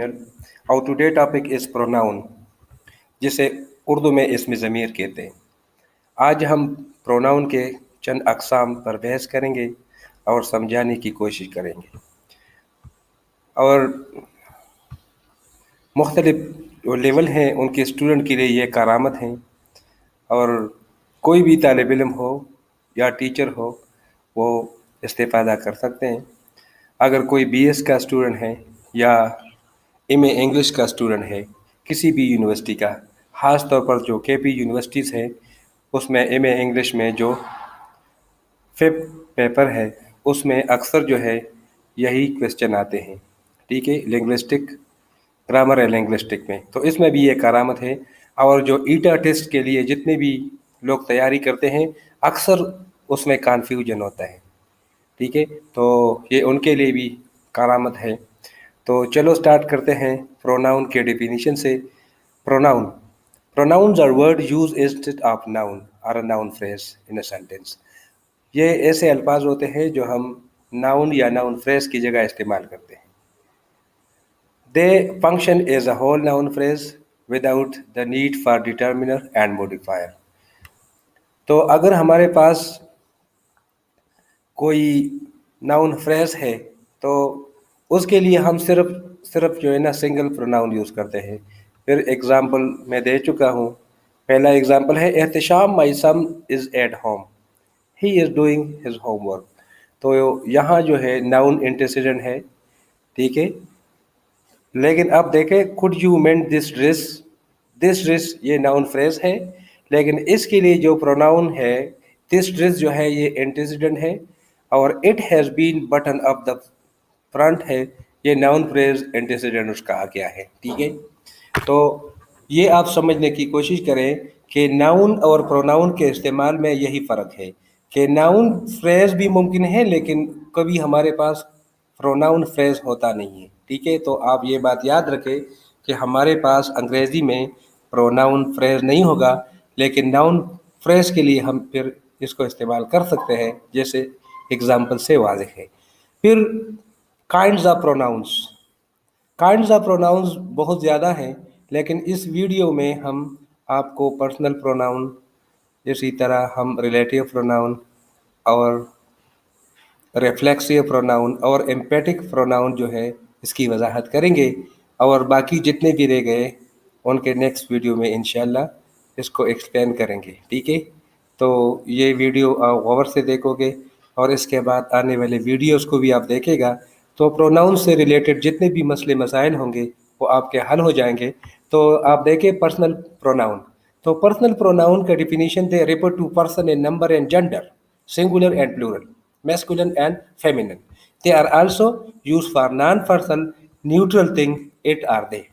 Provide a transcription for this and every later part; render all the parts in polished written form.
और today topic is pronoun, जिसे उर्दू में इसमें ज़मीर कहते हैं। आज हम प्रोनाउन के चंद अक़साम पर बहस करेंगे और समझाने की कोशिश करेंगे, और मुख्तलिफ जो लेवल हैं उनके स्टूडेंट के लिए ये करामत हैं। और कोई भी तालिब इल्म हो या टीचर हो, वो इस्तेफ़ादा कर सकते हैं। अगर कोई बीएस का स्टूडेंट है या एमए इंग्लिश का स्टूडेंट है किसी भी यूनिवर्सिटी का, ख़ास तौर पर जो केपी यूनिवर्सिटीज़ है, उसमें एमए इंग्लिश में जो फिफ्थ पेपर है उसमें अक्सर जो है यही क्वेश्चन आते हैं। ठीक है, लिंग्विस्टिक, ग्रामर है लिंग्विस्टिक में, तो इसमें भी ये करामत है। और जो ईटा टेस्ट के लिए जितने भी लोग तैयारी करते हैं, अक्सर उसमें कन्फ्यूजन होता है। ठीक है, तो ये उनके लिए भी करामत है। तो चलो स्टार्ट करते हैं प्रोनाउन के डेफिनेशन से। Pronoun pronouns are word use instead of noun और a noun phrase in a sentence. ये ऐसे अल्फाज होते हैं जो हम नाउन या नाउन फ्रेज की जगह इस्तेमाल करते हैं। They function as a whole noun phrase without the need for determiner and modifier. तो अगर हमारे पास कोई नाउन फ्रेज है तो उसके लिए हम सिर्फ जो है ना सिंगल प्रोनाउन यूज़ करते हैं। फिर एग्ज़ाम्पल मैं दे चुका हूँ। पहला एग्ज़ाम्पल है Ehtesham my son is at home, he is doing his homework. तो यहाँ जो है नाउन एंटीसीडेंट है। ठीक है, लेकिन अब देखें, could you meant this dress. This dress ये नाउन फ्रेज है, लेकिन इसके लिए जो प्रोनाउन है दिस ड्रेस जो है ये एंटीसीडेंट है, और it has been button up the front है, ये नाउन फ्रेज एंटीसीडेंट उसका आ गया है। ठीक है, तो ये आप समझने की कोशिश करें कि नाउन और प्रोनाउन के इस्तेमाल में यही फ़र्क है कि नाउन फ्रेज भी मुमकिन है, लेकिन कभी हमारे पास प्रोनाउन फ्रेज होता नहीं है। ठीक है, तो आप ये बात याद रखें कि हमारे पास अंग्रेज़ी में प्रोनाउन फ्रेज नहीं होगा, लेकिन नाउन फ्रेज के लिए हम फिर इसको इस्तेमाल कर सकते हैं, जैसे एग्ज़ाम्पल से वाज़ेह है। फिर kinds of pronouns. Kinds of pronouns बहुत ज़्यादा हैं, लेकिन इस वीडियो में हम आपको पर्सनल प्रोनाउन, इसी तरह हम रिलेटिव प्रोनाउन और रिफ्लेक्सिव प्रोनाउन और एम्पैथिक प्रोनाउन जो है इसकी वजाहत करेंगे, और बाकी जितने भी रह गए उनके नेक्स्ट वीडियो में इंशाल्लाह इसको एक्सप्लेन करेंगे। ठीक है, तो ये वीडियो आप गौर से देखोगे और इसके बाद आने वाले वीडियोस को भी आप देखेगा, तो प्रोनाउन से रिलेटेड जितने भी मसले मसाइल होंगे वो आपके हल हो जाएंगे। तो आप देखें पर्सनल प्रोनाउन। तो पर्सनल प्रोनाउन का definition they refer to person in number and gender, singular and plural, masculine and feminine. They are also used for non-person neutral thing, it are they.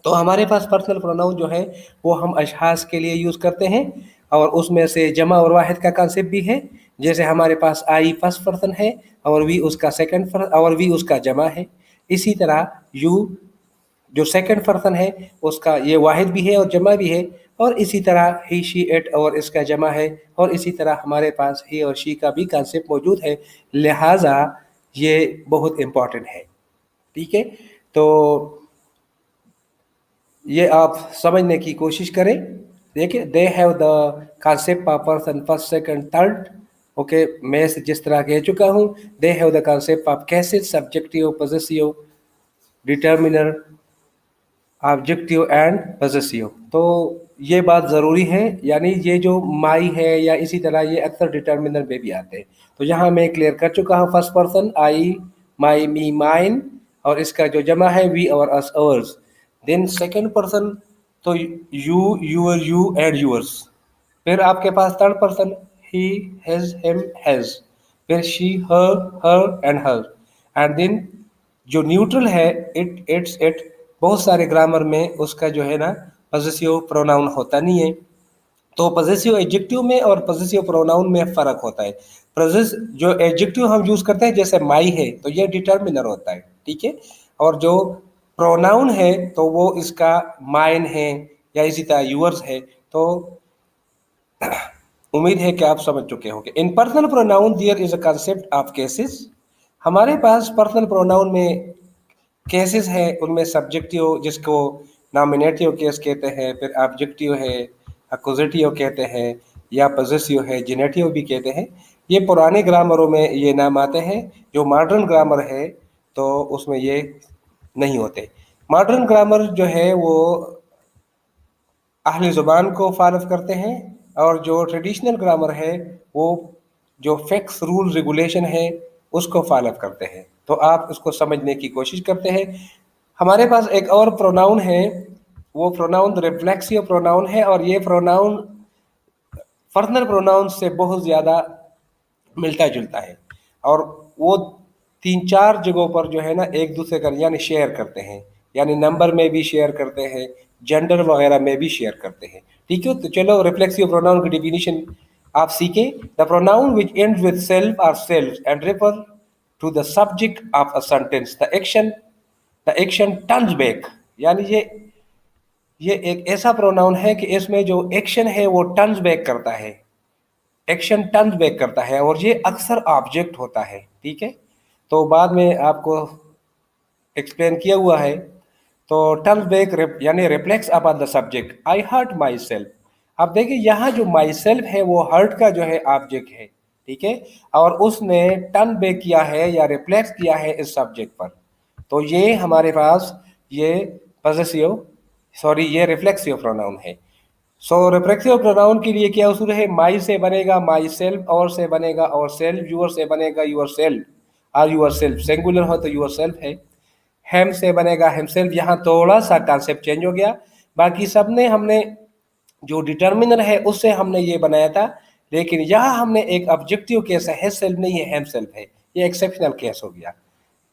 तो हमारे पास पर्सनल प्रोनाउन जो है वो हम अशखास के लिए यूज़ करते हैं, और उसमें से जमा और वाहिद का कंसेप्ट भी है। जैसे हमारे पास आई फर्स्ट पर्सन है और वी उसका सेकंड और वी उसका जमा है। इसी तरह यू जो सेकंड पर्सन है उसका ये वाहिद भी है और जमा भी है, और इसी तरह ही शी एट और इसका जमा है, और इसी तरह हमारे पास ही और शी का भी कंसेप्ट मौजूद है। लिहाजा ये बहुत इम्पॉर्टेंट है। ठीक है, तो ये आप समझने की कोशिश करें। देखिए, they have the concept of person first second third. Okay, मैं जिस तरह कह चुका हूँ, they have the concept of cases, subjective, possessive, determiner, objective and possessive. तो ये बात ज़रूरी है, यानी ये जो माई है या इसी तरह ये अक्सर डिटर्मिनर में भी आते हैं। तो यहाँ मैं क्लियर कर चुका हूँ, first person I, my, me, mine, और इसका जो जमा है वी और us, ours. Then second person तो you, your, you and yours. फिर आपके पास third person he, his, him, his. फिर she, her and her. And then जो न्यूट्रल है इट, इट्स, इट। बहुत सारे ग्रामर में उसका जो है ना पॉसेसिव प्रोनाउन होता नहीं है। तो पॉसेसिव एडजेक्टिव में और पॉसेसिव प्रोनाउन में फ़र्क होता है। पॉसेस जो एडजेक्टिव हम यूज़ करते हैं जैसे माई है तो ये डिटर्मिनर होता है। ठीक है, और जो प्रोनाउन है तो वो इसका माइन है या इसी तरह यूअर्स है। तो उम्मीद है कि आप समझ चुके होंगे। In personal pronoun there is a concept of cases. हमारे पास पर्सनल प्रोनाउन में केसेस है उनमें सब्जेक्टिव जिसको नॉमिनेटिव केस कहते हैं, फिर ऑब्जेक्टिव है, अक्यूजेटिव कहते हैं, या पॉजेसिव है, जेनेटिव भी कहते हैं। ये पुराने ग्रामरों में ये नाम आते हैं। जो मॉडर्न ग्रामर है तो उसमें ये नहीं होते। मॉडर्न ग्रामर जो है वो अहली ज़ुबान को फॉलो करते हैं, और जो ट्रेडिशनल ग्रामर है वो जो फिक्स रूल रेगुलेशन है उसको फॉलो करते हैं। तो आप उसको समझने की कोशिश करते हैं। हमारे पास एक और प्रोनाउन है, वो प्रोनाउन रिफ्लेक्सिव प्रोनाउन है, और ये प्रोनाउन फर्दर प्रोनाउन से बहुत ज़्यादा मिलता जुलता है, और वो तीन चार जगहों पर जो है ना एक दूसरे का यानी शेयर करते हैं, यानी नंबर में भी शेयर करते हैं, जेंडर वगैरह में भी शेयर करते हैं। ठीक है, तो चलो रिफ्लेक्सिव प्रोनाउन की डिफिनीशन आप सीखें। The pronoun which ends with self और selves and refer to the subject of a sentence, the action turns back. यानी ये एक ऐसा प्रोनाउन है कि इसमें जो एक्शन है वो टर्न्स बैक करता है, एक्शन टर्न्स बैक करता है, और ये अक्सर ऑब्जेक्ट होता है। ठीक है, तो बाद में आपको एक्सप्लेन किया हुआ है। तो टर्न्स बैक यानी reflex upon the subject, I hurt myself. अब देखिए यहाँ जो माई सेल्फ है वो हर्ट का जो है ऑब्जेक्ट है। ठीक है, और उसने टर्न बैक किया है या रिफ्लेक्स किया है इस सब्जेक्ट पर। तो ये हमारे पास ये पॉजेसिव सॉरी ये रिफ्लेक्सिव प्रोनाउन है। सो रिफ्लेक्सिव प्रोनाउन के लिए क्या उसूल है? माई से बनेगा माई सेल्फ, और से बनेगा और सेल्फ, यूर से बनेगा यूर सेल्फ और यूर सेल्फ, सिंगुलर हो तो यूर सेल्फ है। हेम से बनेगा हिमसेल्फ। यहाँ थोड़ा सा कॉन्सेप्ट चेंज हो गया, बाकी सब ने हमने जो डिटर्मिनर है उससे हमने ये बनाया था, लेकिन यहाँ हमने एक ऑब्जेक्टिव केस है, सेल्फ नहीं है, हेम सेल्फ है। ये एक्सेप्शनल केस हो गया,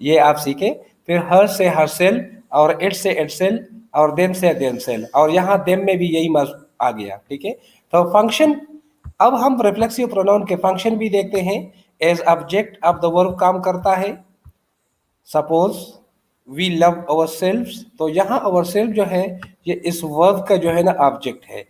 ये आप सीखे। फिर हर से हर सेल, और इट से इट सेल, और देम से देम सेल, और यहाँ देम में भी यही मस आ गया। ठीक है, तो फंक्शन, अब हम रिफ्लेक्सिव प्रोनाउन के फंक्शन भी देखते हैं। As object of the verb काम करता है। Suppose we love our self, तो यहाँ अवर सेल्फ जो है ये इस वर्ब का जो है ना ऑब्जेक्ट है।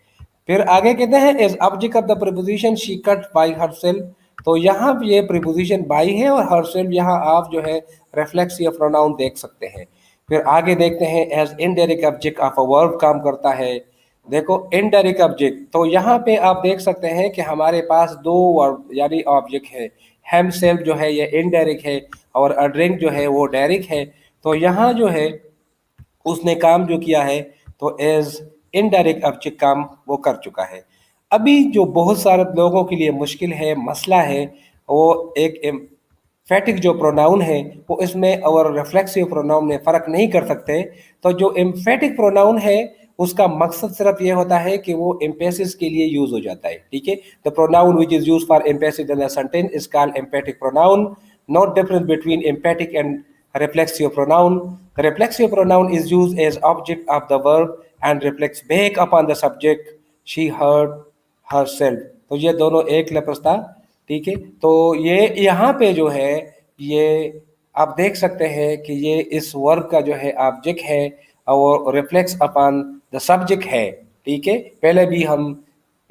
फिर आगे कहते हैं as object of the preposition she cut by herself, तो यहाँ ये प्रीपोजिशन बाई है, और हर सेल्फ यहाँ आप जो है रिफ्लेक्सिव प्रोनाउन देख सकते हैं। फिर आगे देखते हैं as indirect object of a verb काम करता है। देखो इनडायरेक्ट ऑब्जेक्ट, तो यहाँ पे आप देख सकते हैं कि हमारे पास दो वर्ब यानी ऑब्जेक्ट है। हेम सेल्फ जो है ये इनडायरेक्ट है, और अ ड्रिंक जो है वो डायरेक्ट है। तो यहाँ जो है उसने काम जो किया है तो एज इनडायरेक्ट ऑब्जेक्ट काम वो कर चुका है। अभी जो बहुत सारे लोगों के लिए मुश्किल है, मसला है, वो एक एम्फेटिक जो प्रोनाउन है वो इसमें और रिफ्लेक्सिव प्रोनाउन में फ़र्क नहीं कर सकते। तो जो एम्फेटिक प्रोनाउन है उसका मकसद सिर्फ ये होता है कि वो एम्पेसिस के लिए यूज हो जाता है। ठीक है, the pronoun which is use for emphasis in a sentence is called emphatic pronoun. Note difference between emphatic and reflexive pronoun. The reflexive pronoun is used as object of the verb and reflects back upon the subject, she, her, herself. तो ये दोनों एक लफ्ज़ था। ठीक है, तो ये यहाँ पे जो है ये आप देख सकते हैं कि ये इस वर्ब का जो है ऑब्जेक्ट है, और रिफ्लेक्स अपॉन द सब्जेक्ट है। ठीक है, पहले भी हम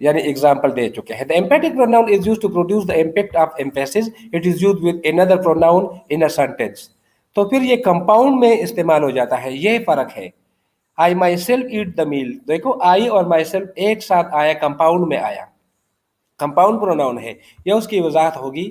यानी एग्जाम्पल दे चुके हैं। The emphatic pronoun is use to produce the impact of emphasis, it is use with another pronoun in a sentence. तो फिर ये कंपाउंड में इस्तेमाल हो जाता है, ये फर्क है। आई माई सेल्फ ईट द मील, देखो आई और माई सेल्फ एक साथ आया, कंपाउंड में आया, कंपाउंड प्रोनाउन है, यह उसकी वजाहत होगी।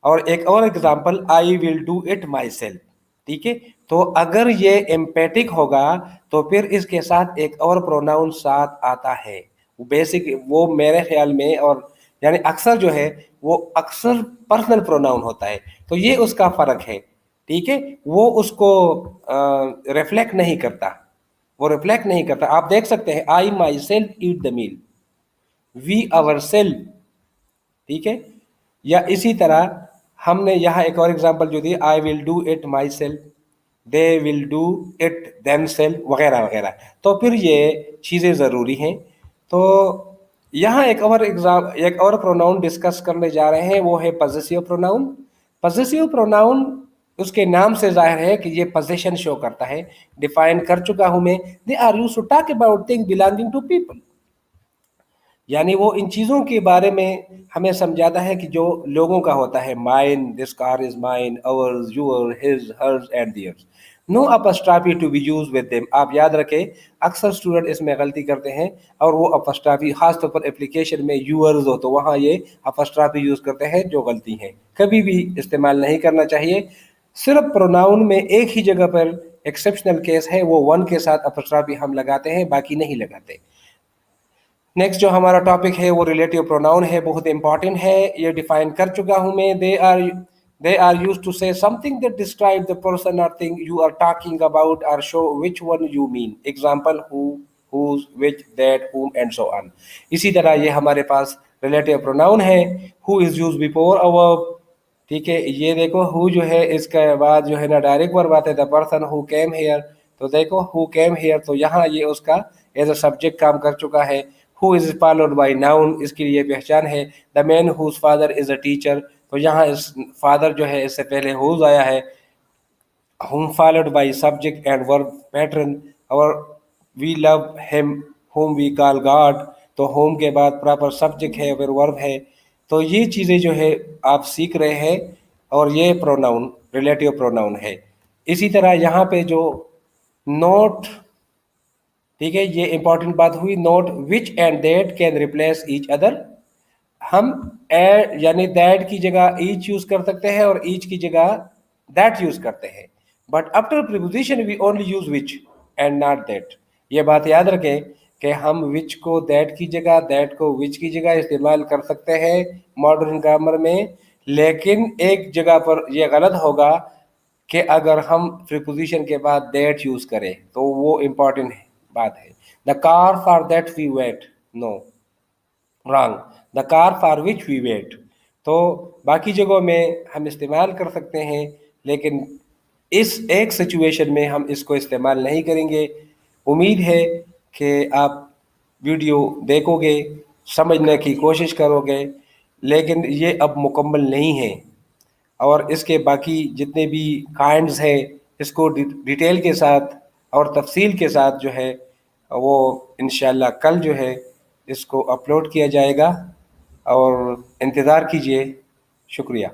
और एक और example, I will do it my self. ठीक है, तो अगर ये एम्पेटिक होगा तो फिर इसके साथ एक और प्रोनाउन साथ आता है, बेसिक वो मेरे ख्याल में, और यानी अक्सर जो है वो अक्सर पर्सनल प्रोनाउन होता है, तो ये उसका फर्क है। ठीक है, वो उसको रिफ्लेक्ट नहीं करता, वो रिफ्लेक्ट नहीं करता। आप देख सकते हैं I myself eat the meal, we ourself. ठीक है, या इसी तरह हमने यहाँ एक और एग्जांपल जो दी, I will do it myself, they will do it themself, वगैरह वगैरह। तो फिर ये चीज़ें ज़रूरी हैं। तो यहाँ एक और प्रोनाउन डिस्कस करने जा रहे हैं, वो है पॉजेसिव प्रोनाउन। पॉजेसिव प्रोनाउन उसके नाम से जाहिर है कि ये पोजीशन शो करता है। डिफाइन कर चुका हूं मैं, they are used to talk about thing belonging to people, यानी वो इन चीज़ों के बारे में हमें समझाता है कि जो लोगों का होता है। Mine, this car is mine, ours, your, his, hers and theirs. No apostrophe to be use with them. आप याद रखें, अक्सर स्टूडेंट इसमें गलती करते हैं और वो अपस्ट्राफी खासतौर पर एप्लीकेशन में यूअर्स हो तो वहाँ ये अपस्ट्राफी यूज करते हैं, जो गलती है। कभी भी इस्तेमाल नहीं करना चाहिए। सिर्फ प्रोनाउन में एक ही जगह पर एक्सेप्शनल केस है, वो वन के साथ अपस्ट्राफी हम लगाते हैं, बाकी नहीं लगाते। नेक्स्ट जो हमारा टॉपिक है वो रिलेटिव प्रोनाउन है, बहुत इंपॉर्टेंट है, ये डिफाइन कर चुका हूं मैं। They are used to say something that describe the person और thing you are talking about और show which one you mean. Example who, whose, which, that, whom and so on. इसी तरह ये हमारे पास रिलेटिव प्रोनाउन है। Who is used before a verb, ठीक है। ये देखो हु जो है इसके बाद जो है ना डायरेक्ट वर्ब आता है, the person who came here. तो देखो हु केम हेयर, तो यहाँ ये उसका एज अ सब्जेक्ट काम कर चुका है। Who is followed by noun, इसकी ये पहचान है। The man whose father is a teacher, तो यहाँ इस फादर जो है इससे पहले हुज आया है। whom followed by subject and verb pattern, और we love him whom we call God, तो whom के बाद प्रॉपर सब्जेक्ट है फिर वर्ब है। तो ये चीज़ें जो है आप सीख रहे हैं, और ये प्रोनाउन रिलेटिव प्रोनाउन है। इसी तरह यहाँ पे जो नोट, ठीक है, ये इंपॉर्टेंट बात हुई, note which and that can replace each other. हम यानी दैट की जगह ईच यूज कर सकते हैं और ईच की जगह दैट यूज करते हैं, but after preposition we only use which and not that. ये बात याद रखें कि हम विच को दैट की जगह, दैट को विच की जगह इस्तेमाल कर सकते हैं मॉडर्न ग्रामर में, लेकिन एक जगह पर यह गलत होगा कि अगर हम प्रीपोजिशन के बाद दैट यूज करें, तो वो इम्पॉर्टेंट बात है। The car for that we wait, no, wrong, the car for which we wait. तो बाकी जगहों में हम इस्तेमाल कर सकते हैं, लेकिन इस एक सिचुएशन में हम इसको इस्तेमाल नहीं करेंगे। उम्मीद है कि आप वीडियो देखोगे, समझने की कोशिश करोगे, लेकिन ये अब मुकम्मल नहीं है, और इसके बाकी जितने भी काइंड्स हैं इसको डिटेल के साथ और तफसील के साथ जो है वो इंशाल्लाह कल जो है इसको अपलोड किया जाएगा, और इंतज़ार कीजिए। शुक्रिया।